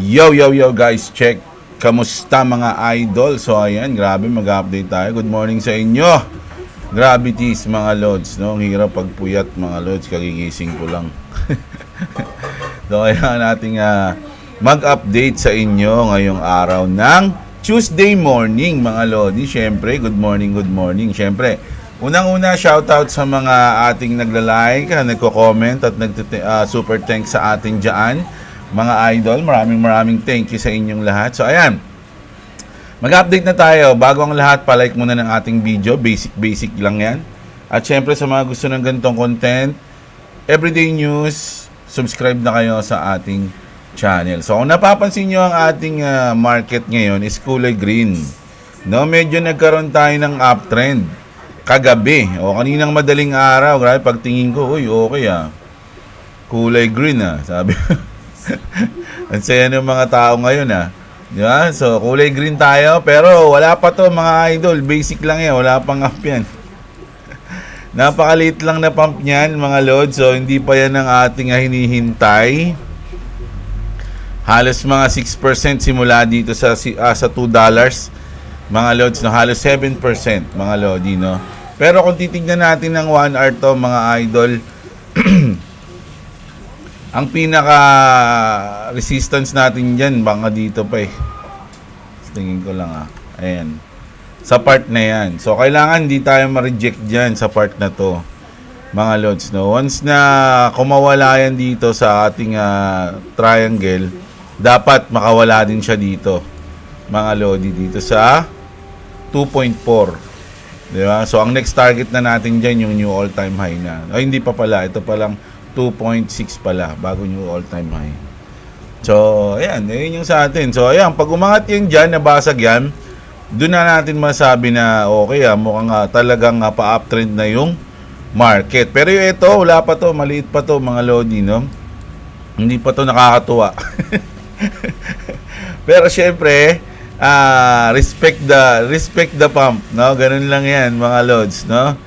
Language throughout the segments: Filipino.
Yo guys, check. Kamusta mga idol? So ayan, grabe mag-update tayo. Good morning sa inyo. Gravities mga lods, no? Ang hirap pagpuyat mga lods, kagigising ko lang. So kaya nating mag-update sa inyo ngayong araw ng Tuesday morning mga lodi. Syempre, good morning. Syempre, unang-una shoutout sa mga ating nagla-like, nagko-comment at super thanks sa atin dyan. Mga idol, maraming thank you sa inyong lahat. So ayan, mag-update na tayo. Bago ang lahat, palike muna ng ating video. Basic lang yan. At syempre sa mga gusto ng ganitong content, everyday news, subscribe na kayo sa ating channel. So kung napapansin nyo ang ating market ngayon is kulay green. No, medyo nagkaroon tayo ng uptrend kagabi o kaninang madaling araw. Grabe, pagtingin ko, uy, okay kulay green sabi. Ang saya ng mga tao ngayon diba? So kulay green tayo, pero wala pa to mga idol. Basic lang yan, wala pang up yan. Napakaliit lang na pump niyan mga load. So hindi pa yan ang ating hinihintay. Halos mga 6% simula dito sa $2 mga loads, no? Halos 7% mga lodi, no? Pero kung titignan natin ng 1 hour to mga idol, ang pinaka resistance natin dyan baka dito pa tingin ko lang ayan, sa part na yan. So kailangan di tayo ma-reject dyan sa part na to mga lods, no? Once na kumawala yan dito sa ating triangle, dapat makawala din siya dito mga lodi, dito sa 2.4, diba? So ang next target na natin dyan yung new all time high na. Hindi pa pala, ito palang 2.6 pala bago new all time high. So ayan, yun yung sa atin. So ayan, pag umangat yan dyan, nabasag yan, doon na natin masabi na okay mukhang talagang pa-uptrend na yung market. Pero yung ito, wala pa to, maliit pa to mga lodi, no? Hindi pa to nakakatuwa. Pero syempre, respect the pump, no? Ganun lang yan mga lods, no?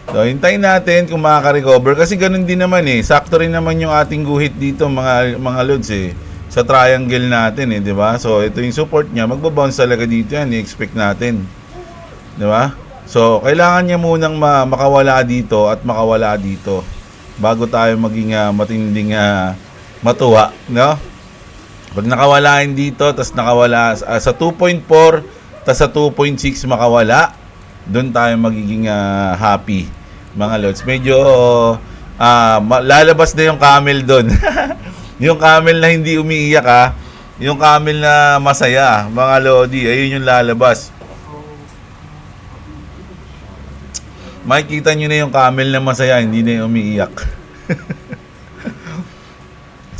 So hintayin natin kung makaka-recover kasi ganun din naman sakto rin naman yung ating guhit dito mga lods sa triangle natin di ba? So ito yung support niya, magbo-bounce talaga dito yan, i-expect natin, di ba? So kailangan niya munang makawala dito at makawala dito bago tayo maging matinding matuwa, no? Pag nakawalaan dito, tas nakawala sa 2.4, tas sa 2.6 makawala, doon tayo magiging happy mga lods. Medyo lalabas na yung camel doon. Yung camel na hindi umiiyak yung camel na masaya mga lodi, ayun yung lalabas. Makikita nyo na yung camel na masaya, hindi na yung umiiyak.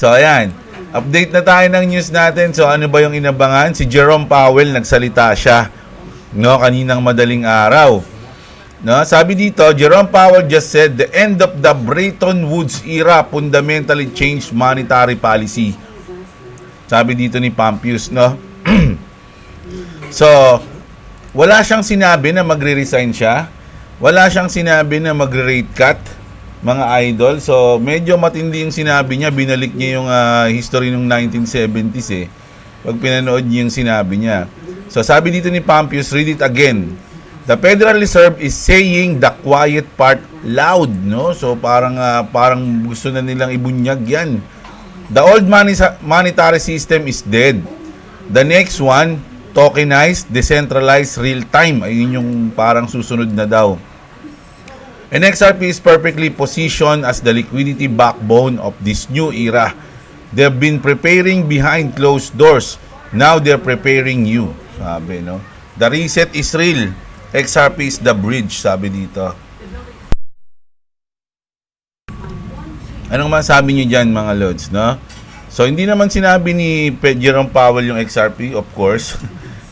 So ayan, update na tayo ng news natin. So ano ba yung inabangan? Si Jerome Powell nagsalita siya, no, kaninang madaling araw, no? Sabi dito, Jerome Powell just said the end of the Bretton Woods era fundamentally changed monetary policy. Sabi dito ni Pompeo, no? So wala siyang sinabi na magre-resign siya. Wala siyang sinabi na magre-rate cut mga idol. So medyo matindi yung sinabi niya. Binalik niya yung history ng 1970s pag pinanood niya yung sinabi niya. So sabi dito ni Pompeo, read it again. The Federal Reserve is saying the quiet part loud, no? So parang gusto na nilang ibunyag yan. The old monetary system is dead. The next one, tokenized, decentralized, real time. Ayun yung parang susunod na daw. And XRP is perfectly positioned as the liquidity backbone of this new era. They've been preparing behind closed doors. Now they're preparing you. Sabi, no? The reset is real. XRP is the bridge, sabi dito. Anong masabi niyo dyan mga lods, no? So hindi naman sinabi ni Jerome Powell yung XRP, of course.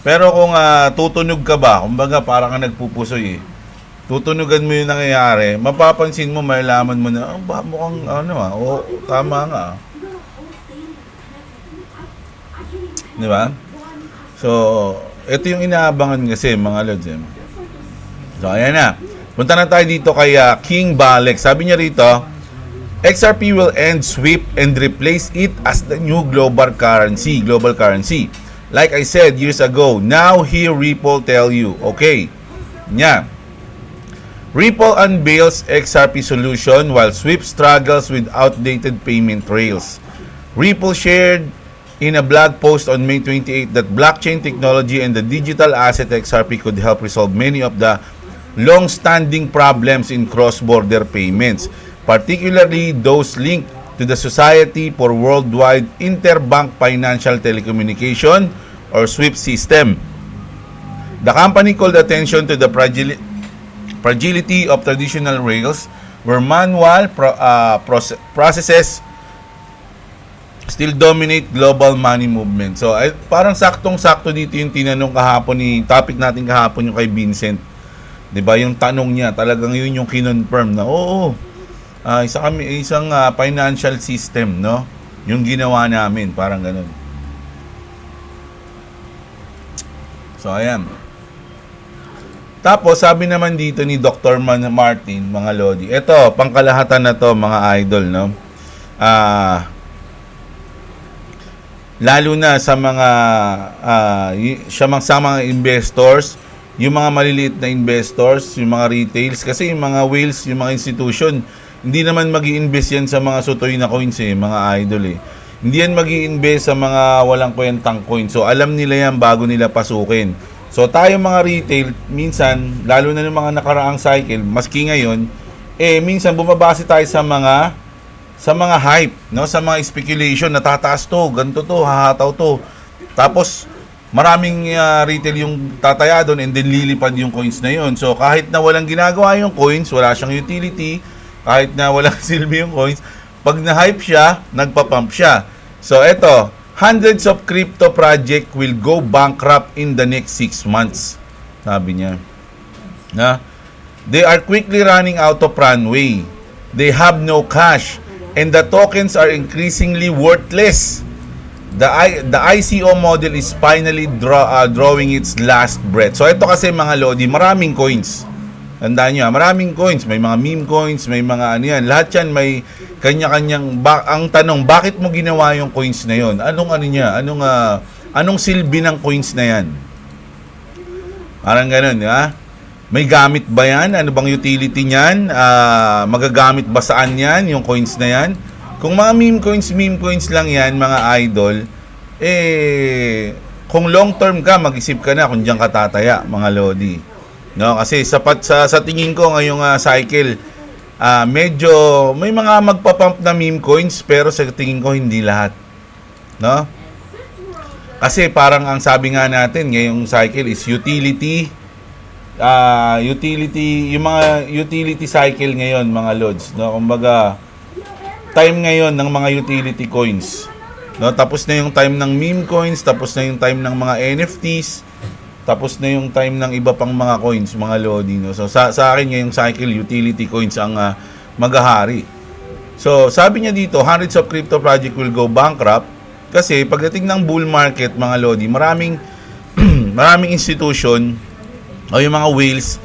Pero kung tutunog ka ba, kumbaga parang nagpupusoy tutunugan mo yung nangyayari, mapapansin mo, malalaman mo na mukhang tama nga. Di ba? So ito yung inaabangan kasi mga lods. So ayan na. Punta na tayo dito kay King Balek. Sabi niya rito, XRP will end SWIFT and replace it as the new global currency. Like I said years ago, now here Ripple tell you, okay, nya. Ripple unveils XRP solution while SWIFT struggles with outdated payment rails. Ripple shared in a blog post on May 28 that blockchain technology and the digital asset XRP could help resolve many of the long-standing problems in cross-border payments, particularly those linked to the Society for Worldwide Interbank Financial Telecommunication or SWIFT system. The company called attention to the fragility of traditional rails where manual processes still dominate global money movement. So, parang saktong-sakto dito yung tinanong kahapon topic natin kahapon yung kay Vincent. 'Di ba? Yung tanong niya, talagang yun yung kinonfirm na oo. Isang financial system, no? Yung ginawa namin, parang ganun. So, ayan. Tapos, sabi naman dito ni Dr. Martin, mga Lodi, ito, pangkalahatan na to, mga idol, no? Lalo na sa mga investors, yung mga maliliit na investors, yung mga retails, kasi yung mga whales, yung mga institution, hindi naman mag-i-invest yan sa mga sutoy na coins mga idol Hindi yan mag-i-invest sa mga walang kwentang coins. So alam nila yan bago nila pasukin. So tayo mga retail, minsan, lalo na ng mga nakaraang cycle, maski ngayon, minsan bumabase tayo sa mga hype, no? Sa mga speculation, natataas to, ganito to, hahataw to. Tapos maraming retail yung tataya doon and then lilipad yung coins na yun. So kahit na walang ginagawa yung coins, wala siyang utility, kahit na walang silbi yung coins, pag na-hype siya, nagpa-pump siya. So eto, hundreds of crypto project will go bankrupt in the next 6 months. Sabi niya. They are quickly running out of runway. They have no cash and the tokens are increasingly worthless. The ICO model is finally drawing its last breath. So ito kasi mga Lodi, maraming coins. Tandaan nyo, maraming coins. May mga meme coins, may mga yan. Lahat yan may kanya-kanyang ang tanong, bakit mo ginawa yung coins na yon? Anong silbi ng coins na yan? Parang ganun, ha? May gamit ba yan? Ano bang utility niyan? Magagamit ba saan yan, yung coins na yan? Kung mga meme coins lang yan, mga idol, kung long term ka, mag-isip ka na kung diyan ka tataya, mga Lodi. No, kasi sapat sa tingin ko ngayong cycle, medyo may mga magpa-pump na meme coins, pero sa tingin ko hindi lahat. No? Kasi parang ang sabi nga natin ngayong cycle is utility, yung mga utility cycle ngayon, mga Lods, no? Kumbaga time ngayon ng mga utility coins, no? Tapos na yung time ng meme coins, tapos na yung time ng mga NFTs, tapos na yung time ng iba pang mga coins, mga Lodi, no? So sa akin ngayong cycle, utility coins ang maghahari. So sabi niya dito, hundreds of crypto project will go bankrupt kasi pagdating ng bull market, mga Lodi, maraming institution o yung mga whales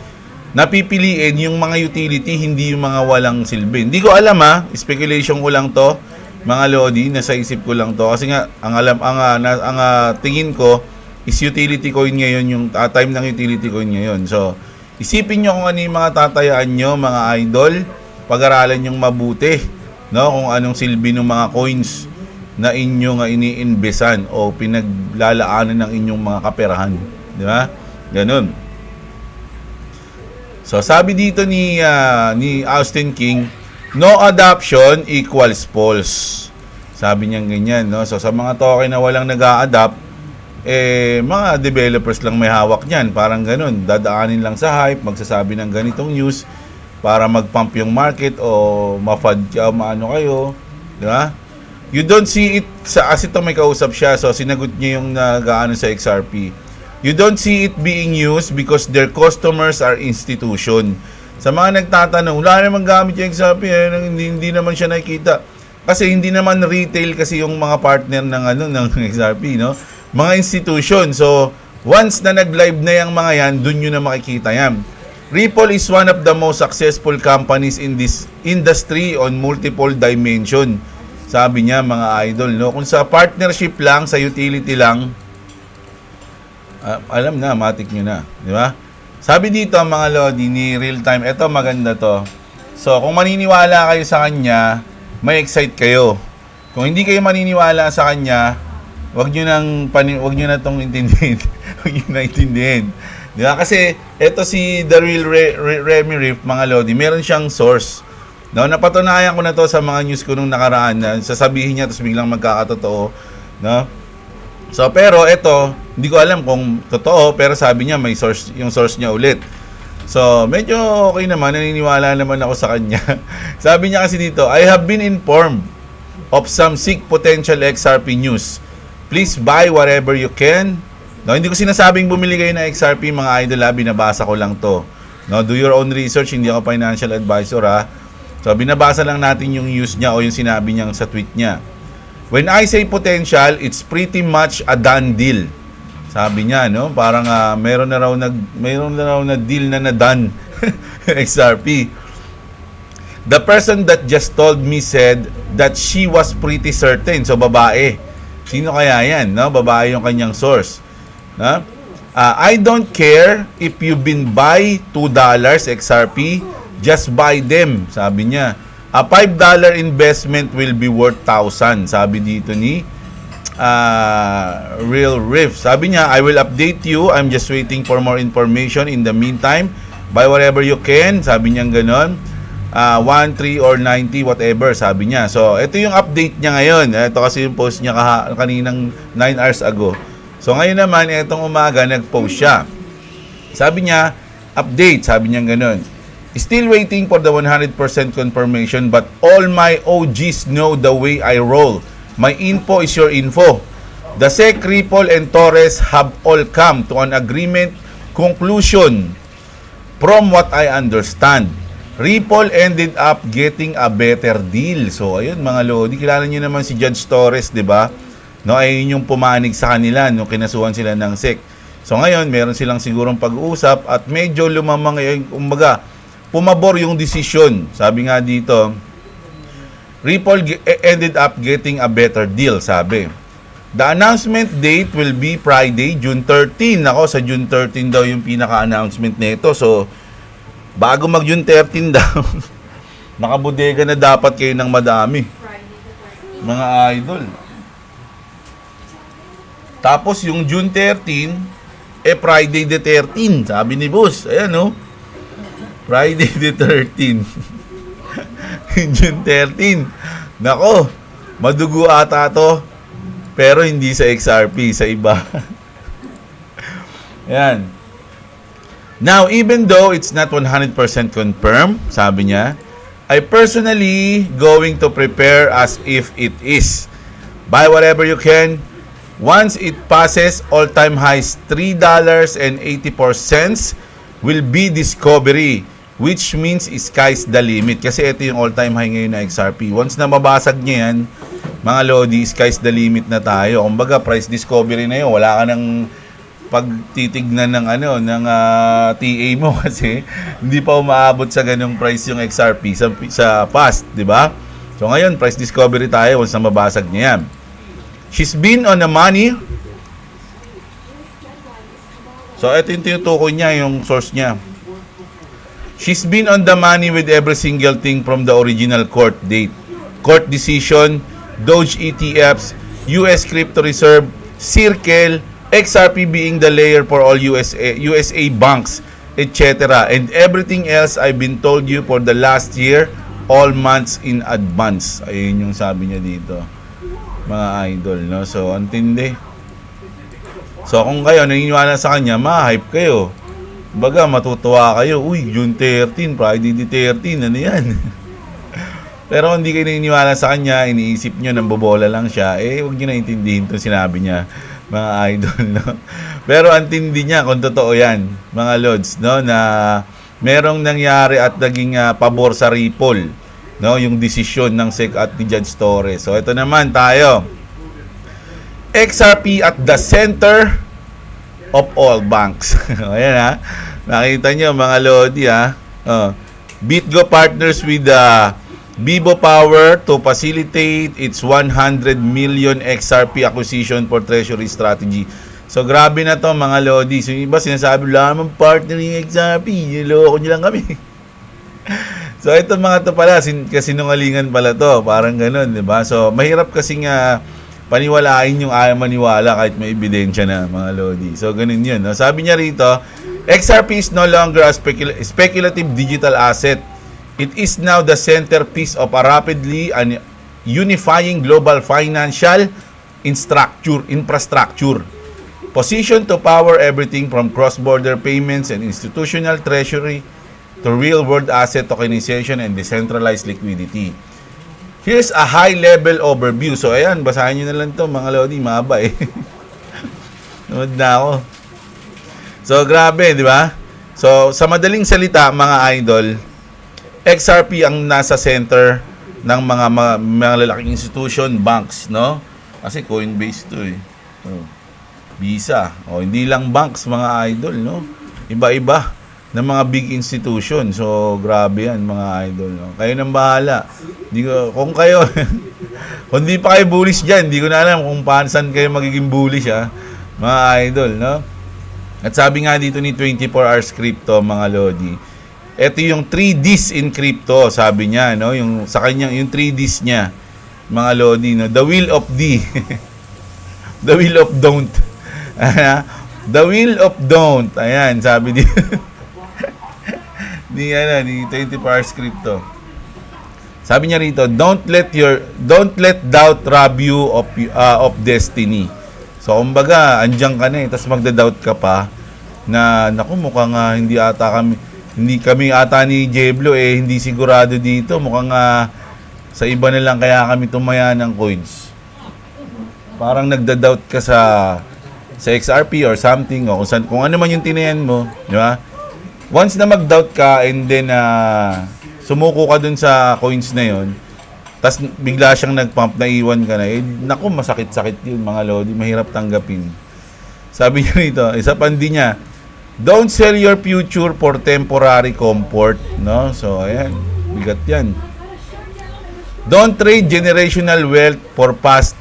napipiliin yung mga utility, hindi yung mga walang silbi. Hindi ko alam speculation ko lang to, mga Lodi, nasa isip ko lang to kasi nga ang tingin ko is utility coin ngayon, yung time ng utility coin ngayon. So isipin nyo kung ano yung mga tatayaan nyo, mga idol, pag-aralan nyong mabuti, no, kung anong silbi ng mga coins na inyo nga iniinbesan o pinaglalaanan ng inyong mga kaperahan, di ba? Ganun. So sabi dito ni Austin King, no adoption equals false. Sabi niya ganyan, no? So sa mga token na walang nag-a-adapt, mga developers lang may hawak niyan, parang ganun. Dadaanin lang sa hype, magsasabi ng ganitong news para mag-pump yung market o ma-FUD maano kayo, di ba? You don't see it as ito may kausap siya, so sinagot niya yung nag-aano sa XRP. You don't see it being used because their customers are institution. Sa mga nagtatanong, wala naman gamit yung XRP, hindi naman siya nakikita. Kasi hindi naman retail kasi yung mga partner ng XRP, no? Mga institution. So, once na nag-live na yung mga yan, dun nyo na makikita yan. Ripple is one of the most successful companies in this industry on multiple dimension. Sabi niya, mga idol, no? Kung sa partnership lang, sa utility lang, alam na, matik nyo na. Di ba? Sabi dito, mga lodi, ni Real Time, eto maganda to. So, kung maniniwala kayo sa kanya, may excite kayo. Kung hindi kayo maniniwala sa kanya, wag nyo na tong intindihin. Wag nyo na intindihin. Di ba? Kasi, eto si The Real Remy Riff, mga lodi, meron siyang source. No, napatunayan ko na to sa mga news ko nung nakaraan na sasabihin niya tapos biglang magkakatotoo, no? So, pero ito, hindi ko alam kung totoo, pero sabi niya may source, yung source niya ulit. So, medyo okay naman, naniniwala naman ako sa kanya. Sabi niya kasi dito, I have been informed of some sick potential XRP news. Please buy whatever you can. No, hindi ko sinasabing bumili kayo ng XRP, mga idol, binabasa ko lang to. No, do your own research, hindi ako financial advisor, ha. So, binabasa lang natin yung news niya o yung sinabi niya sa tweet niya. When I say potential, it's pretty much a done deal. Sabi niya, no? Parang meron na raw na deal na done XRP. The person that just told me said that she was pretty certain. So, babae. Sino kaya yan, no? Babae yung kanyang source. No? I don't care if you've been buy $2 XRP. Just buy them, sabi niya. A $5 investment will be worth 1,000, sabi dito ni Real Riff. Sabi niya, I will update you. I'm just waiting for more information. In the meantime, buy whatever you can. Sabi niya ganon. 1, 3, or 90, whatever, sabi niya. So, ito yung update niya ngayon. Ito kasi yung post niya kaninang 9 hours ago. So, ngayon naman, itong umaga, nag-post siya. Sabi niya, update, sabi niya ganon. Still waiting for the 100% confirmation, but all my OGs know the way I roll. My info is your info. The SEC, Ripple, and Torres have all come to an agreement conclusion. From what I understand, Ripple ended up getting a better deal. So, ayun mga lodi, kilala niyo naman si Judge Torres, di ba? No, ayun yung pumanig sa kanila nung kinasuhan sila ng SEC. So, ngayon, meron silang sigurong pag-uusap at medyo lumamang, kumbaga, pumabor yung decision. Sabi nga dito, Ripple ended up getting a better deal, sabi. The announcement date will be Friday, June 13. Ako, sa June 13 daw yung pinaka-announcement nito. So, bago mag-June 13 daw, nakabodega na dapat kayo ng madami. Mga idol. Tapos, yung June 13, Friday the 13. Sabi ni boss, ayan, no? Friday the 13. June 13. Nako, madugo ata to. Pero hindi sa XRP, sa iba. Ayan. Now, even though it's not 100% confirmed, sabi niya, I personally going to prepare as if it is. Buy whatever you can. Once it passes all-time highs, $3.84 will be discovery. Which means sky's the limit. Kasi ito yung all-time high ngayon na XRP. Once na mabasag niya yan, mga lodi, sky's the limit na tayo. Kumbaga, price discovery na yun. Wala ka nang pagtitignan ng TA mo kasi hindi pa umaabot sa ganung price yung XRP sa past, di ba? So ngayon, price discovery tayo once na mabasag niya yan. She's been on the money. So ito yung tinutukoy niya, yung source niya. She's been on the money with every single thing from the original court date. Court decision, Doge ETFs, US Crypto Reserve, Circle, XRP being the layer for all USA banks, etc. And everything else I've been told you for the last year, all months in advance. Ayun yung sabi niya dito. Mga idol, no? So, antindi. So, kung kayo naniniwala sa kanya, ma-hype kayo. Baga, matutuwa kayo. Uy, June 13, Friday the 13, ano yan? Pero hindi kayo naniniwala sa kanya, iniisip nyo, nambobola lang siya, huwag nyo na intindihin itong sinabi niya, mga idol, no? Pero antindi niya kung totoo yan, mga lods, no? Na merong nangyari at naging pabor sa Ripple, no? Yung desisyon ng SEC at ni Judge Torres. So, ito naman tayo. XRP at the center of all banks. Ayan ha. Nakita nyo mga Lodi ha. Oh. BitGo partners with Vivo Power to facilitate its 100 million XRP acquisition for treasury strategy. So grabe na to mga Lodi. So iba sinasabi lamang partner ng XRP. Niloko nyo lang kami. So ito mga to pala, kasinungalingan pala to. Parang ganun, di ba? So mahirap kasi nga paniwalain yung ayaw maniwala kahit may ebidensya na mga Lodi. So ganun yun. No? Sabi niya rito, XRP is no longer a speculative digital asset. It is now the centerpiece of a rapidly and unifying global financial infrastructure. Positioned to power everything from cross-border payments and institutional treasury to real-world asset tokenization and decentralized liquidity. Here's a high-level overview. So, ayan, basahin nyo na lang to mga Lodi, mahaba eh. Nood na ako. So, grabe, di ba? So, sa madaling salita, mga idol, XRP ang nasa center ng mga lalaking institution, banks, no? Kasi Coinbase to eh. Oh. Visa. O, hindi lang banks, mga idol, no? Iba-iba ng mga big institution. So, grabe yan, mga idol, no? Kayo nang bahala. Kung kayo, kung di pa kayo bullish dyan, hindi ko na alam kung saan kayo magiging bullish, ha? Mga idol, no? At sabi nga dito ni 24 Hours Crypto, mga Lodi, ito yung 3Ds in crypto, sabi niya, no? Yung sa kanya, yung 3Ds niya, mga Lodi, no? The Wheel of D. The Wheel of Don't. The Wheel of Don't. Ayan, sabi dito. ni 24 Hours Crypto. Sabi niya rito, don't let doubt rob you of destiny. So, kumbaga, andiyan ka na eh, tapos magda-doubt ka pa na, naku, mukhang hindi kami ata ni Jeblo eh, hindi sigurado dito. Mukhang sa iba na lang kaya kami tumaya ng coins. Parang nagda-doubt ka sa XRP or something, o kung ano man yung tinayan mo, di ba? Once na mag-doubt ka and then sumuko ka dun sa coins na yon, tas bigla siyang nag-pump, naiwan ka na, eh, naku, masakit-sakit yun mga Lodi, mahirap tanggapin. Sabi niya rito, isa pandi niya, don't sell your future for temporary comfort, no? So, ayan, bigat yan. Don't trade generational wealth for past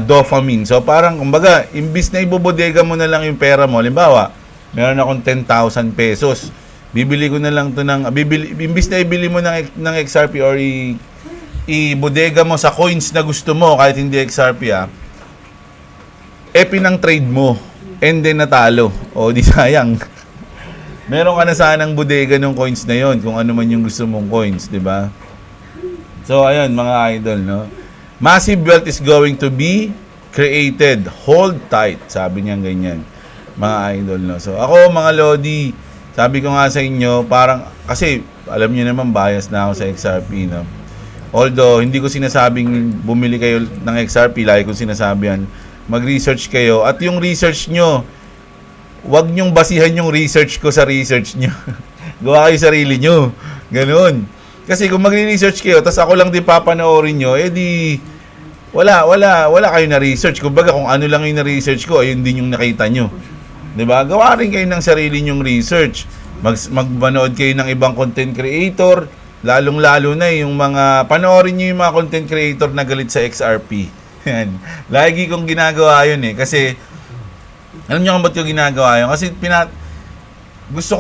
dopamine. So, parang, kumbaga, imbis na ibobodega mo na lang yung pera mo, halimbawa, meron akong 10,000 pesos, bibili ko na lang to imbis na ibili mo ng XRP or i-bodega mo sa coins na gusto mo, kahit hindi XRP, pinang trade mo, and then natalo. O, di sayang. Meron ka na sanang bodega ng coins na yon kung ano man yung gusto mong coins, di ba? So, ayun, mga idol, no? Massive wealth is going to be created. Hold tight. Sabi niya ganyan, mga idol, no? So, ako, mga Lodi, sabi ko nga sa inyo, parang, kasi, alam niyo naman, bias na ako sa XRP, no? Although, hindi ko sinasabing bumili kayo ng XRP, lagi kong sinasabi yan, mag-research kayo. At yung research nyo, wag nyong basihan yung research ko sa research nyo. Gawa kayo sarili nyo. Ganun. Kasi kung magre-research kayo, tas ako lang din papanoorin nyo, di, wala kayo na research. Kumbaga, kung ano lang yung na-research ko, ayun din yung nakita nyo. Diba? Gawa rin kayo ng sarili nyong research. Magmanood kayo ng ibang content creator, lalong-lalo na yung mga, panoorin nyo yung mga content creator na galit sa XRP. Yan. Lagi kong ginagawa yun eh. Kasi, alam niyo kung ba't yung ginagawa yun? Kasi gusto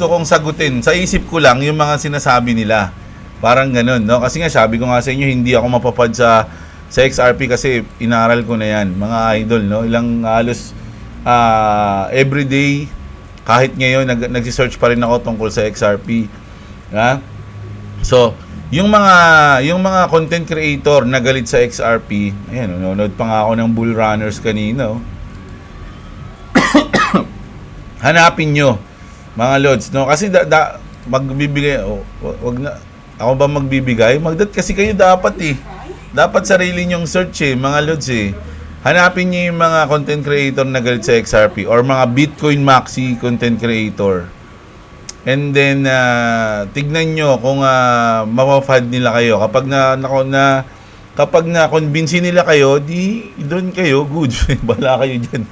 kong sagutin. Sa isip ko lang yung mga sinasabi nila. Parang ganun, no? Kasi nga, sabi ko nga sa inyo, hindi ako mapapad sa XRP kasi inaral ko na yan. Mga idol, no? Ilang halos everyday, kahit ngayon, nagsisearch pa rin ako tungkol sa XRP. Ha? So, yung mga content creator na galit sa XRP, ayan, nanonood pa nga ako ng Bull Runners kanina. Hanapin nyo, mga Lods, no? Kasi magbibigay, wag na, ako ba magbibigay? Magdat kasi kayo dapat eh. Dapat sarili nyong search eh, mga Lods eh. Hanapin nyo yung mga content creator na galit sa XRP or mga Bitcoin Maxi content creator. And then, tignan nyo kung mapapad nila kayo. Kapag kapag na-convince nila kayo, di doon kayo, good. Bala kayo dyan.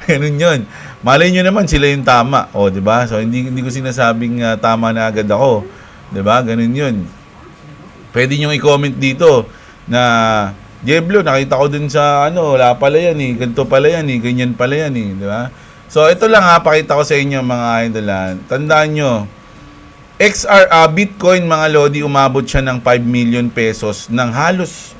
Ganun yun. Malay nyo naman, sila yung tama. O, di ba? So, hindi ko sinasabing tama na agad ako. Di ba? Ganun yun. Pwede nyo i-comment dito na, Jeblo, nakita ko dun sa, wala pala yan eh. Ganito pala yan eh. Ganyan pala yan eh. Di ba? So, ito lang pakita ko sa inyo mga idol. Tandaan nyo, Bitcoin mga lodi, umabot siya ng 5 million pesos ng halos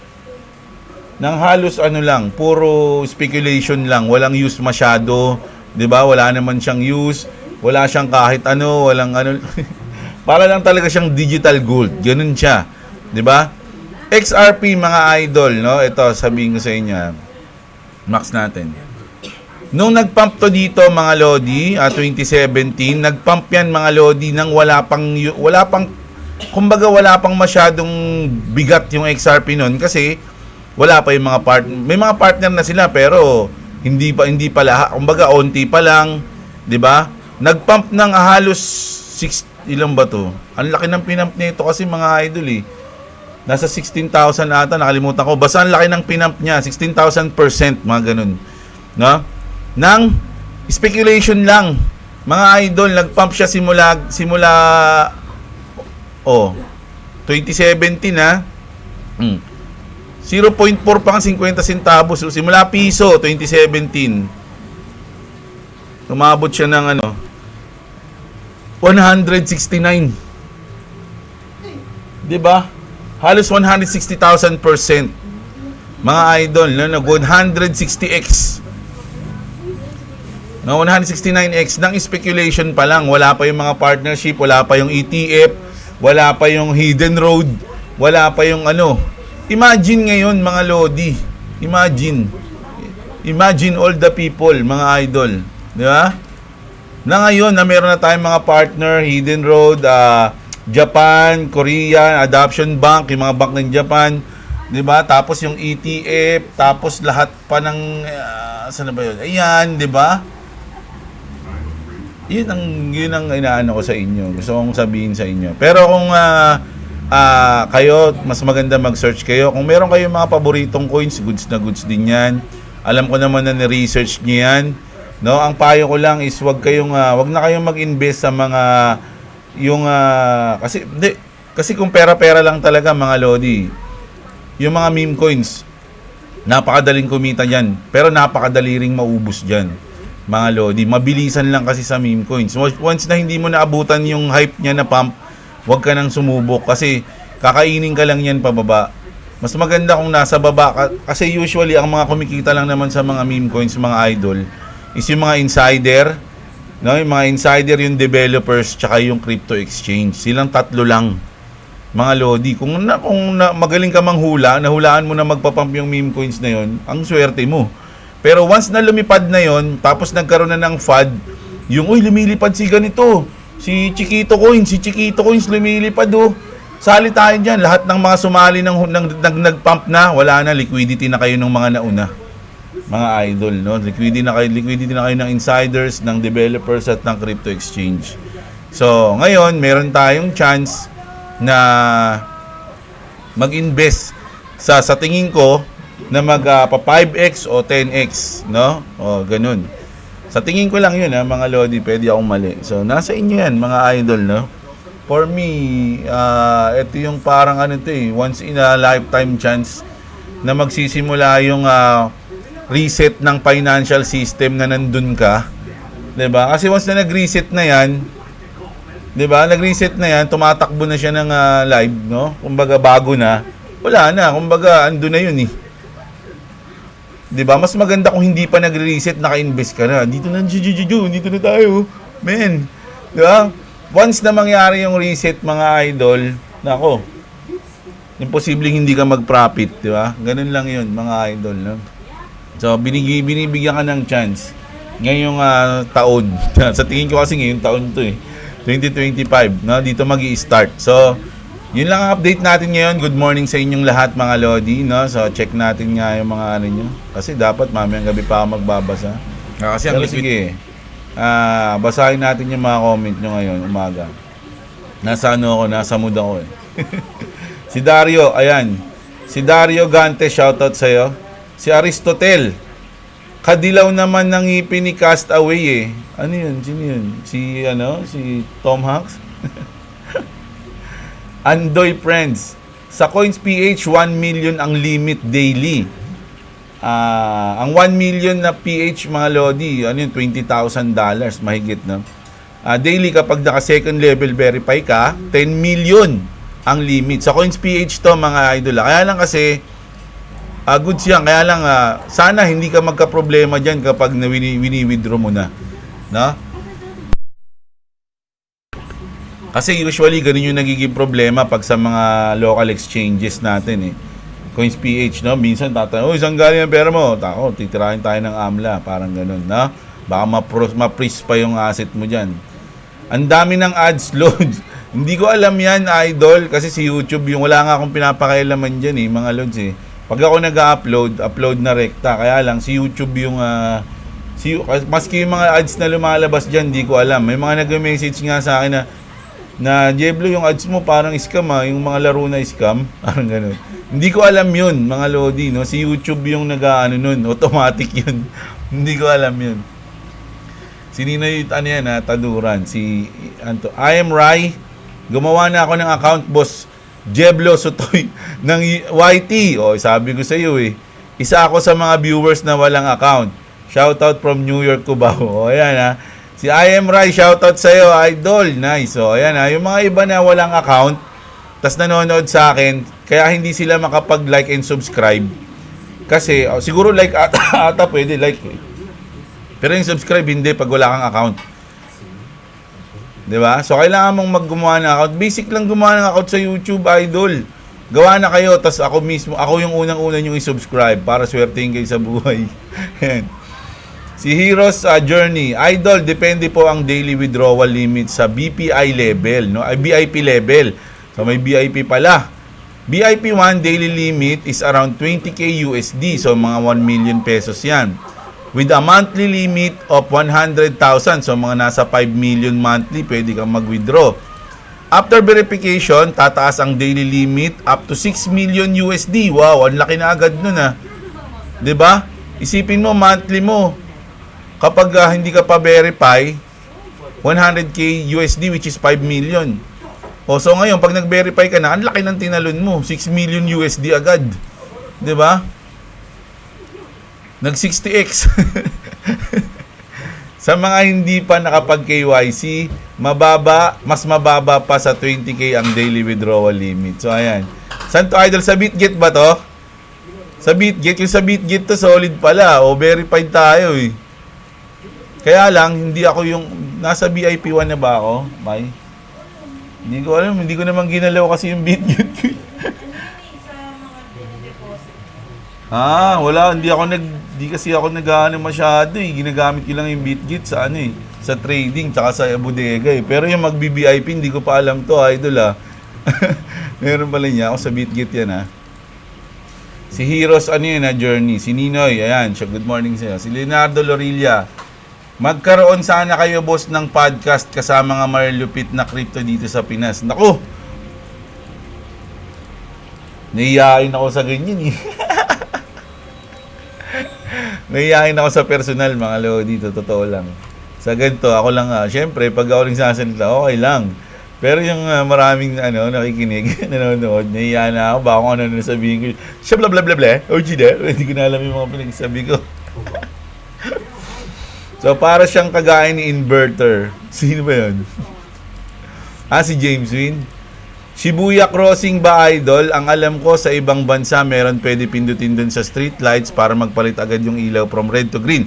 puro speculation lang, walang use masyado, 'di ba? Wala naman siyang use, wala siyang kahit walang para lang talaga siyang digital gold, ganun siya, 'di ba? XRP mga idol, no? Ito sabihin ko sa inyo, max natin. Nung nagpump to dito mga lodi, 2017, nagpump yan mga lodi nang wala pang kumbaga wala pang masyadong bigat yung XRP noon kasi wala pa yung mga may mga partner na sila pero hindi pa lahat, kumbaga onti pa lang, 'di ba? Nagpump ng halos 6 ilan ba to? Ang laki ng pinump nito kasi mga idol eh. Nasa 16,000 ata, nakalimutan ko. Basta ang laki ng pinump niya, 16,000%, mga ganun. No? Nang speculation lang. Mga idol, nagpump siya simula 2017 0.4 pa ang 50 centavos. So, simula piso 2017. Umabot siya ng 169. 'Di ba? Halos 160,000%. Mga idol, nag 160x. No, 169x ng speculation pa lang. Wala pa yung mga partnership, wala pa yung ETF, wala pa yung hidden road, wala pa yung Imagine ngayon mga lodi. Imagine all the people, mga idol. Di ba? Na ngayon na meron na tayong mga partner, hidden road, Japan, Korea, Adoption Bank, yung mga bank ng Japan. Di ba? Tapos yung ETF, tapos lahat pa ng saan na ba yun? Ayan, di ba? Yun ang inaano ko sa inyo. Gusto kong sabihin sa inyo. Pero kung kayo, mas maganda mag-search kayo. Kung meron kayong mga paboritong coins, goods na goods din yan. Alam ko naman na ni-research niyo yan. No, ang payo ko lang is wag na kayong mag-invest sa mga kasi kung pera-pera lang talaga mga lodi. Yung mga meme coins, napakadaling kumita diyan, pero napakadali ring maubos diyan. Mga lodi, mabilisan lang kasi sa meme coins. Once na hindi mo naabutan yung hype niya na pump, huwag ka nang sumubok kasi kakainin ka lang yan pababa. Mas maganda kung nasa baba ka, kasi usually ang mga kumikita lang naman sa mga meme coins, mga idol, is yung mga insider, no? Yung mga insider, yung developers, tsaka yung crypto exchange. Silang tatlo lang, mga lodi. Kung magaling ka manghula, nahulaan mo na magpapump yung meme coins na yon, ang swerte mo. Pero once na lumipad na yon, tapos nagkaroon na ng FUD, yung lumilipad si ganito, si Chiquito Coins lumilipad Sali tayo dyan. Lahat ng mga sumali nagpump na, wala na, liquidity na kayo ng mga nauna. Mga idol, no? Liquidity na kayo ng insiders, ng developers at ng crypto exchange. So, ngayon, meron tayong chance na mag-invest sa tingin ko na pa 5x o 10x, no? O ganun. Sa tingin ko lang yun, mga lodi, pwede akong mali. So, nasa inyo yan, mga idol, no? For me, ito yung parang once in a lifetime chance na magsisimula yung reset ng financial system na nandun ka. 'Di ba? Kasi once na nag-reset na yan, 'di ba? Nag-reset na yan, tumatakbo na siya ng live, no? Kumbaga bago na. Wala na, kumbaga ando na yun eh. 'Di ba? Mas maganda kung hindi pa nagre-reset, naka-invest ka na. Dito na tayo. Men. 'Di ba? Once na mangyari yung reset, mga idol, nako. Imposibleng hindi ka mag-profit, 'di ba? Ganun lang 'yun, mga idol, no? So, binibigyan ka ng chance ngayong taon. Sa tingin ko kasi ngayong taon to 2025, no? Dito magi-start. So, yun lang ang update natin ngayon. Good morning sa inyong lahat, mga lodi, no? So, check natin nga yung mga nyo. Kasi dapat mamayang gabi pa ako magbabasa. Kasi ang sige. Basahin natin yung mga comment nyo ngayon, umaga. Nasa mood ako Si Dario, ayan. Si Dario Gante, shoutout sa'yo. Si Aristotel. Kadilaw naman ng ngipin ni Castaway eh. Ano yun? Sino yun? Si Tom Hanks? Andoy Friends. Sa Coins PH, 1 million ang limit daily. Ang 1 million na PH mga Lodi, ano yun, $20,000, mahigit no? Daily kapag naka second level verify ka, 10 million ang limit. Sa Coins PH to mga idol. Kaya lang kasi, goods yan. Kaya lang, sana hindi ka magka-problema dyan kapag wini-withdraw mo na. No? Kasi usually, ganun yung nagiging problema pag sa mga local exchanges natin eh. Coins PH, no? Minsan tatanong, saan galing ang pera mo? Tako, titirahin tayo ng AMLA. Parang ganun, no? Baka ma-freeze pa yung asset mo dyan. Ang dami ng ads loads. Hindi ko alam yan, idol, kasi si YouTube, yung wala nga akong pinapakailaman dyan eh, mga loads eh. Pag ako upload na rekta, kaya lang si YouTube yung, maski yung mga ads na lumalabas dyan, hindi ko alam. May mga nag-message nga sa akin na Diablo, yung ads mo parang scam yung mga laro na scam, parang gano'n. Hindi ko alam yun, mga Lodi, no? Si YouTube yung nun, automatic yun. Hindi ko alam yun. Sinino yung, taduran, I am Rai. Gumawa na ako ng account, boss Jeblo Sotoy ng YT. Sabi ko sa iyo eh. Isa ako sa mga viewers na walang account. Shoutout from New York, Cubao. Ayan Si I am Rai, shoutout sa iyo, idol. Nice. Ayan yung mga iba na walang account, tas nanonood sa akin, kaya hindi sila makapag-like and subscribe. Kasi siguro like ata pwede like eh. Pero yung subscribe hindi pag wala kang account. 'Di ba? So kailangan mong gumawa ng account. Basic lang gumawa ng account sa YouTube, idol. Gawa na kayo, tas ako yung unang-una yung i-subscribe para swertein kayo sa buhay. Si Heroes Journey, idol, depende po ang daily withdrawal limit sa BPI level, no? Ay VIP level. So may VIP pala. VIP 1 daily limit is around 20k USD, so mga 1 million pesos 'yan. With a monthly limit of 100,000. So mga nasa 5 million monthly pwede kang mag-withdraw. After verification, tataas ang daily limit up to 6 million USD. Wow, ang laki na agad nun 'Di ba? Isipin mo monthly mo. Kapag hindi ka pa verify, 100k USD which is 5 million. So ngayon pag nag-verify ka na, ang laki ng tinalon mo, 6 million USD agad. 'Di ba? Nag 60x. Sa mga hindi pa nakapag-KYC, mas mababa pa sa 20k ang daily withdrawal limit. So ayan. Saan to, idol? Sa BitGet ba to? Sa BitGet, yung sa BitGet to solid pala. Verified tayo eh. Kaya lang, hindi ako yung nasa VIP 1 na ba ako? Bye. Hindi ko alam, hindi ko naman ginalaw kasi yung BitGet ko. Wala, hindi kasi ako nag-ano masyado eh. Ginagamit ko lang yung BitGet sa sa trading tsaka sa bodega eh. Pero yung mag-BBIP, hindi ko pa alam to, idol Meron pala niya ako sa BitGet yan Si Heroes, Journey. Si Ninoy, ayan, siya, good morning sa'yo. Si Leonardo Lorilla, magkaroon sana kayo, boss, ng podcast kasama mga marlupit na crypto dito sa Pinas. Naku! Naiyain ako sa ganyan eh. Naiyain ako sa personal, mga Lodi, totoo lang. Sa ganito, ako lang syempre, pag ako lang sasalita, okay lang. Pero yung maraming nakikinig, nanonood, naiyain na ako, baka kung ano sabihin ko, siya bla bla bla bla, hindi ko na alam yung mga pinagsabi ko. So, para siyang kagaya ni Inverter. Sino ba yun? Si James Win. Shibuya Crossing ba, idol? Ang alam ko sa ibang bansa meron pwede pindutin dun sa street lights para magpalit agad yung ilaw from red to green.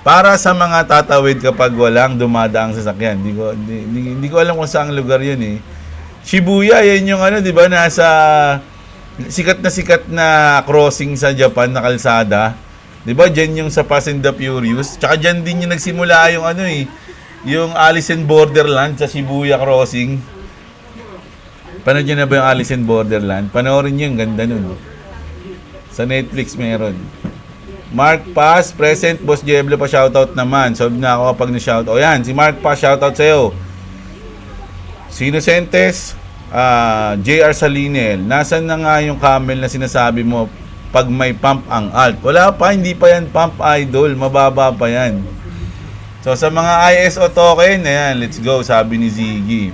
Para sa mga tatawid kapag walang dumadaang sasakyan. Hindi ko alam kung saang lugar yun eh. Shibuya, yan yung di ba, nasa sikat na crossing sa Japan na kalsada. Di ba, dyan yung sa Fast and the Furious. Tsaka dyan din yung nagsimula yung yung Alice in Borderland sa Shibuya Crossing. Panood nyo na ba yung Alice in Borderland? Panoorin nyo, yung ganda nun. Sa Netflix meron. Mark Paz, present. Boss Diablo pa shoutout naman. Solve na ako kapag na-shoutout. Yan, si Mark Paz, shoutout sa'yo. Si Inocentes, JR Salinel, nasan na nga yung camel na sinasabi mo pag may pump ang alt? Wala pa, hindi pa yan pump, idol. Mababa pa yan. So, sa mga ISO token, ayan, let's go, sabi ni Ziggy.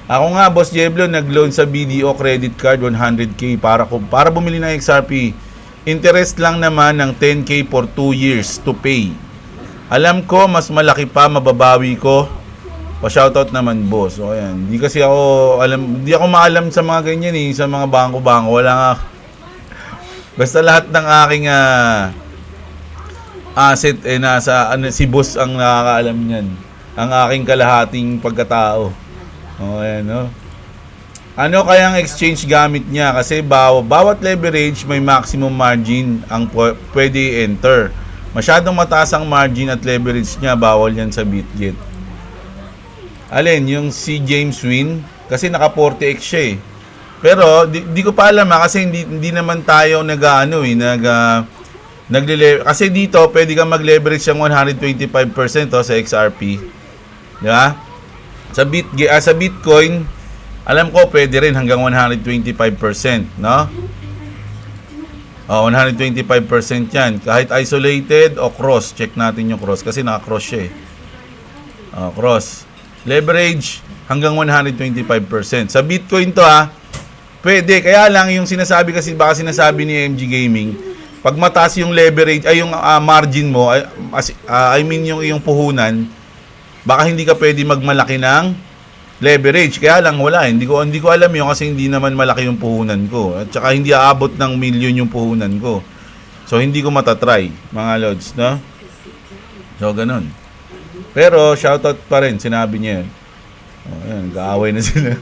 Ako nga, Boss Jeblo, nag-loan sa BDO credit card 100k para bumili ng XRP. Interest lang naman ng 10k for 2 years to pay. Alam ko, mas malaki pa, mababawi ko. Pa-shoutout naman, boss. So, ayan. Hindi kasi ako hindi ako maalam sa mga ganyan eh, sa mga bangko-bangko. Wala nga. Basta lahat ng aking asset nasa si boss ang nakakaalam niyan. Ang aking kalahating pagkatao. Ayan, no. Ano kayang exchange gamit niya? Kasi bawat leverage may maximum margin ang pwede enter. Masyadong mataas ang margin at leverage niya, bawal yan sa Bitget. Alin, yung si James Win, kasi naka 40x siya eh. Pero di ko pa alam kasi hindi naman tayo kasi dito pwede kang mag-leverage ng 125% sa XRP. Di ba? Sa Bitcoin, alam ko pwede rin hanggang 125%, no? 125% yan. Kahit isolated o cross. Check natin yung cross. Kasi naka-cross siya eh. Cross. Leverage hanggang 125%. Sa Bitcoin to pwede. Kaya lang yung sinasabi kasi, baka sinasabi ni MG Gaming, pag mataas yung leverage, ay yung margin mo, yung puhunan, baka hindi ka pwede magmalaki ng leverage. Kaya lang wala. Hindi ko alam yun kasi hindi naman malaki yung puhunan ko. At saka hindi aabot ng milyon yung puhunan ko. So hindi ko matatry, mga lods, no? So ganun. Pero shoutout pa rin, sinabi niya yun. Ayan, kaaway na sila.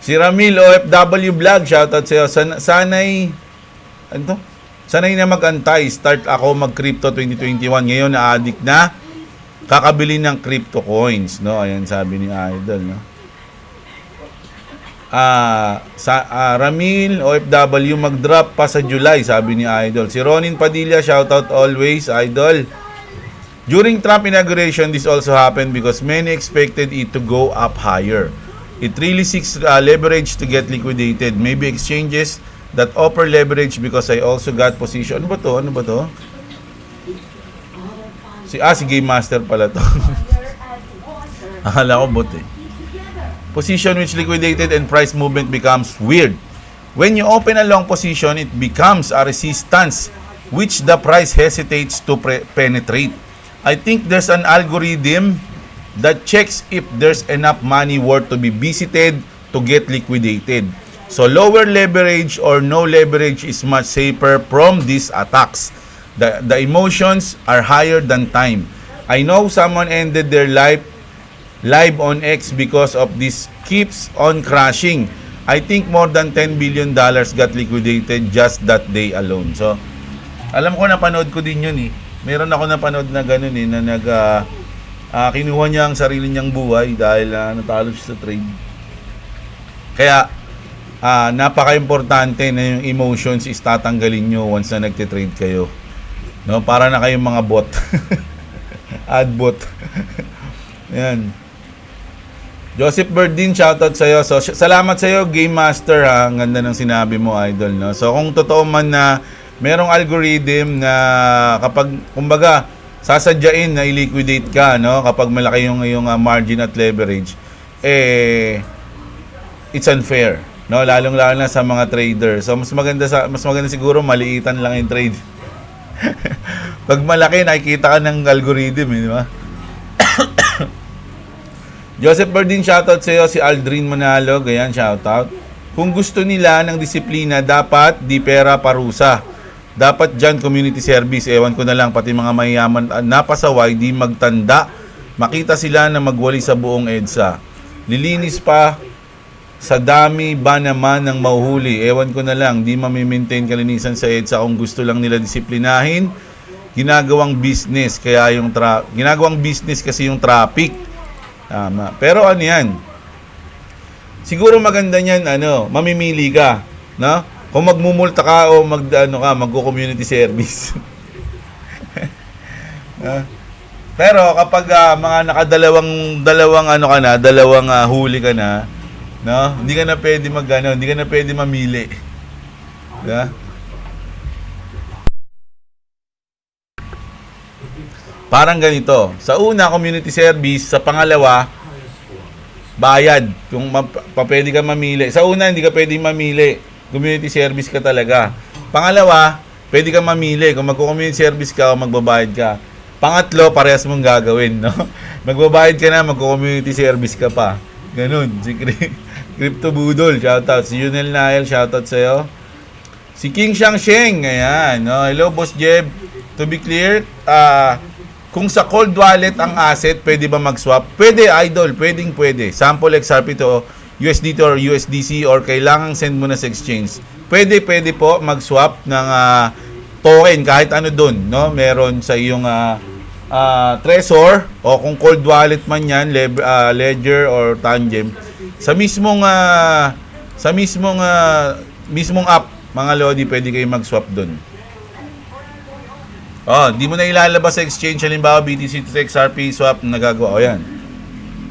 Si Ramil OFW Vlog, shoutout sa'yo. Sanay na mag-antay. Start ako mag-crypto 2021. Ngayon na-addict na. Kakabili ng crypto coins, no? Ayan sabi ni Idol, no? Ramil OFW mag-drop pa sa July, sabi ni Idol. Si Ronin Padilla, shoutout always, Idol. During Trump inauguration, this also happened because many expected it to go up higher. It really seeks leverage to get liquidated. Maybe exchanges that offer leverage because I also got position. Ano ba to? Si Game Master pala to. Akala ko bot eh. Position which liquidated and price movement becomes weird. When you open a long position, it becomes a resistance which the price hesitates to penetrate. I think there's an algorithm that checks if there's enough money worth to be visited to get liquidated. So lower leverage or no leverage is much safer from these attacks. The emotions are higher than time. I know someone ended their live on X because of this keeps on crashing. I think more than $10 billion got liquidated just that day alone. So, alam ko, napanood ko din yun eh. Meron ako napanood na ganun eh, na kinuha niya ang sarili niyang buhay dahil natalo siya sa trade. Kaya, napaka-importante na yung emotions is tatanggalin nyo once na nagtitrade kayo. No, para na kayong mga bot. Ad bot. Yan. Joseph Berdin, shoutout sa iyo. So salamat sa iyo, Game Master ha. Ang ganda ng sinabi mo, idol, no. So kung totoo man na merong algorithm na kapag kumbaga sasadyain na i-liquidate ka, no, kapag malaki yung margin at leverage, it's unfair, no, lalong-lalo na sa mga trader. So mas maganda siguro maliitan lang yung trade. Pag malaki, nakikita ka ng algorithm, di ba? Joseph Berdin, shoutout sa iyo. Si Aldrin Manalo, ganyan, shoutout. Kung gusto nila ng disiplina, dapat di pera parusa. Dapat dyan community service. Ewan ko na lang, pati mga mayayaman napasaway, di magtanda. Makita sila na magwali sa buong EDSA. Lilinis pa sa dami ba naman ng mauhuli. Ewan ko na lang, di mamimaintain kalinisan sa EDSA kung gusto lang nila disiplinahin. Ginagawang business kasi yung traffic. Tama. Pero ano yan? Siguro maganda niyan, mamimili ka, no? Kung magmumulta ka o magko-community service. Pero kapag mga dalawang ano ka na, dalawang huli ka na, no? Hindi ka na pwede hindi ka na pwede mamili. Diba? Parang ganito. Sa una, community service. Sa pangalawa, bayad. Kung pwede ka mamili. Sa una, hindi ka pwede mamili. Community service ka talaga. Pangalawa, pwede ka mamili. Kung magko-community service ka o magbabayad ka. Pangatlo, parehas mong gagawin, no? Magbabayad ka na, magko-community service ka pa. Ganun. Si Crypto Budol, shoutout. Si Yunel Nael, shoutout sa'yo. Si King Shang, ayan. No? Hello, Boss Jeb. To be clear, kung sa cold wallet ang asset, pwede ba mag-swap? Pwede, idol. Pwede. Sample XRP to USDT or USDC or kailangang send mo na sa exchange. Pwede po mag-swap ng token kahit ano dun, no? Meron sa iyong Trezor o kung cold wallet man yan, Ledger or Tangem. Sa mismong app, mga lodi, pwede kayo mag-swap dun. Di mo na ilalabas sa exchange, halimbawa BTC to XRP swap, nagagawa. Yan.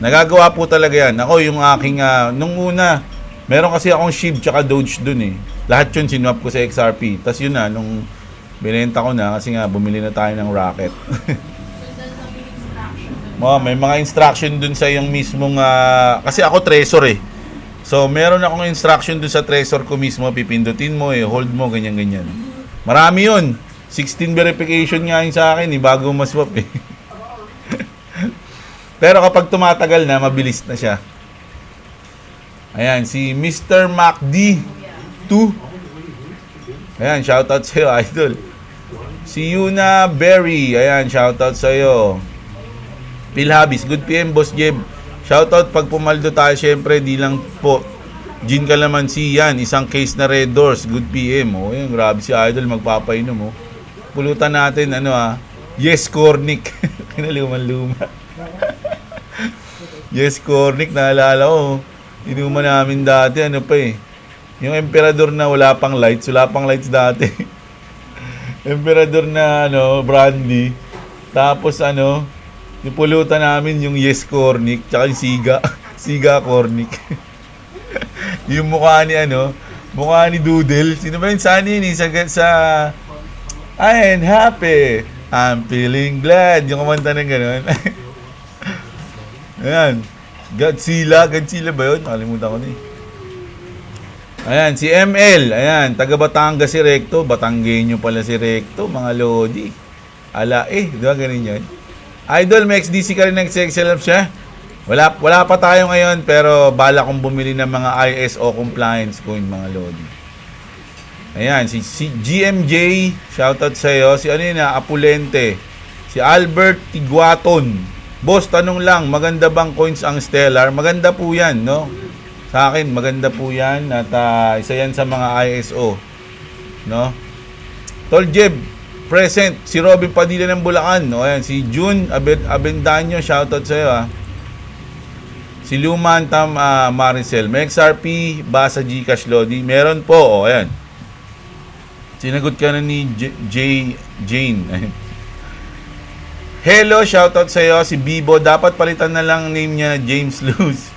Nagagawa po talaga yan. Ako, yung aking, nung una, meron kasi akong SHIB tsaka Doge dun eh. Lahat yun sinwap ko sa XRP. Tapos yun na, nung binenta ko na, kasi nga, bumili na tayo ng Rocket. May mga instruction dun sa yung mismong, kasi ako Trezor eh. So, meron akong instruction dun sa Trezor ko mismo, pipindutin mo hold mo, ganyan-ganyan. Marami yun. 16 verification nga yun sa akin bago maswap eh. Pero kapag tumatagal na, mabilis na siya. Ayan, si Mr. MacD 2. Ayan, shoutout sa'yo, idol. Si Yuna Berry, ayan, shoutout sa'yo. Phil Habis, good PM, Boss Jeb. Shoutout pag pumaldo tayo, syempre, di lang po. Gin Calamansi, yan, isang case na Red Doors, good PM. Ayan, grabe si idol, magpapainom Pulutan natin, Yes Cornic. Kinaluman-luma. Yes Cornic, naalala ko. Inuman namin dati, yung emperador na wala pang lights dati. Emperador na, brandy. Tapos, yung pulutan namin, yung Yes Cornic, tsaka yung Siga Cornic. Yung mukha ni Doodle. Sino ba yun? Saan yun? Sa I ain't happy. I'm feeling glad. Yung kumanta ng gano'n. Ayan. Godzilla ba yun? Nakalimutan ko na Ayan, si ML. Ayan, taga Batangas si Recto. Batanggenyo pala si Recto, mga lodi. Di ba ganun yun? Idol, may XDC ka rin nag-excel up siya? Wala pa tayo ngayon, pero bala kong bumili ng mga ISO compliance coin, mga lodi. Ayan, si GMJ, shoutout sa iyo. Si Apulente. Si Albert Tiguaton. Boss, tanong lang, maganda bang coins ang Stellar? Maganda po yan, no? Sa akin, maganda po yan. At isa yan sa mga ISO. No? Tol Jeb, present. Si Robin Padilla ng Bulacan. No? Ayan, si June Abendaño, shoutout sa iyo. Si Luman Tam Maricel. May XRP ba sa Gcash Lodi? Meron po. Ayan. Sinagot ka na ni Jane. Hello, shoutout sa iyo. Si Bibo, dapat palitan na lang name niya na James Luz.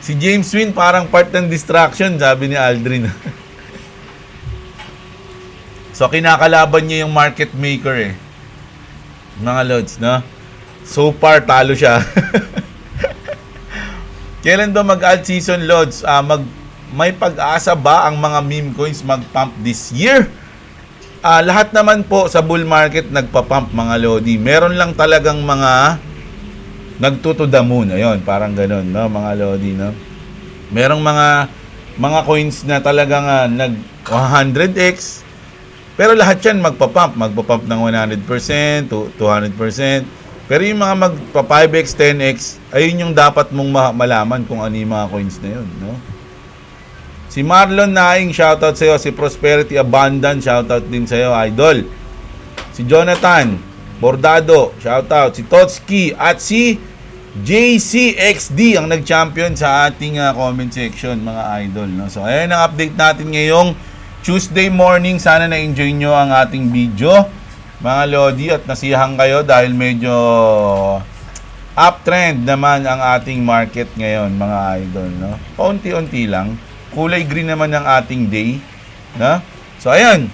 Si James Win parang part ng distraction, sabi ni Aldrin. So, kinakalaban niya yung market maker mga lods, no? So far, talo siya. Kailan ba mag-alt season, lods? May pag-asa ba ang mga meme coins mag-pump this year? Lahat naman po sa bull market nagpa-pump, mga lodi. Meron lang talagang mga nagto to the moon. Ayun, parang ganoon, no, mga lodi, no. Merong mga coins na talagang nag 100x. Pero lahat 'yan magpa-pump ng 100% to 200%. Pero yung mga magpa 5x, 10x, ayun yung dapat mong malaman kung ano yung mga coins na yun, no? Si Marlon Naing, shoutout sa iyo. Si Prosperity Abundant, shoutout din sa iyo, idol. Si Jonathan Bordado, shoutout. Si Totski at si JCXD ang nag-champion sa ating comment section, mga idol, no? So, ayan ang update natin ngayong Tuesday morning. Sana na-enjoy nyo ang ating video. mga Lodi, at nasiyahan kayo dahil medyo uptrend naman ang ating market ngayon, mga idol, no? Paunti-unti lang. Kulay green naman ang ating day, no? So, ayan.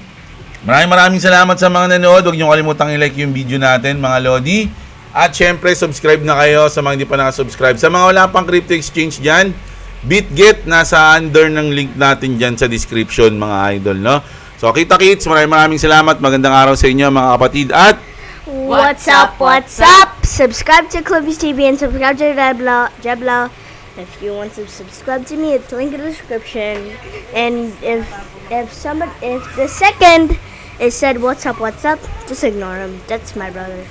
Maraming salamat sa mga nanood. Huwag niyo kalimutang i-like yung video natin, mga Lodi. At syempre, subscribe na kayo sa mga hindi pa nakasubscribe. Sa mga wala pang crypto exchange dyan, BitGet, nasa under ng link natin dyan sa description, mga idol, no? So, kita-kits, maraming salamat. Magandang araw sa inyo, mga kapatid. At What's up? What's up? Subscribe to Clippy's TV and subscribe to Jebla. If you want to subscribe to me, it's link in the description. And if the second is said what's up, just ignore him. That's my brother.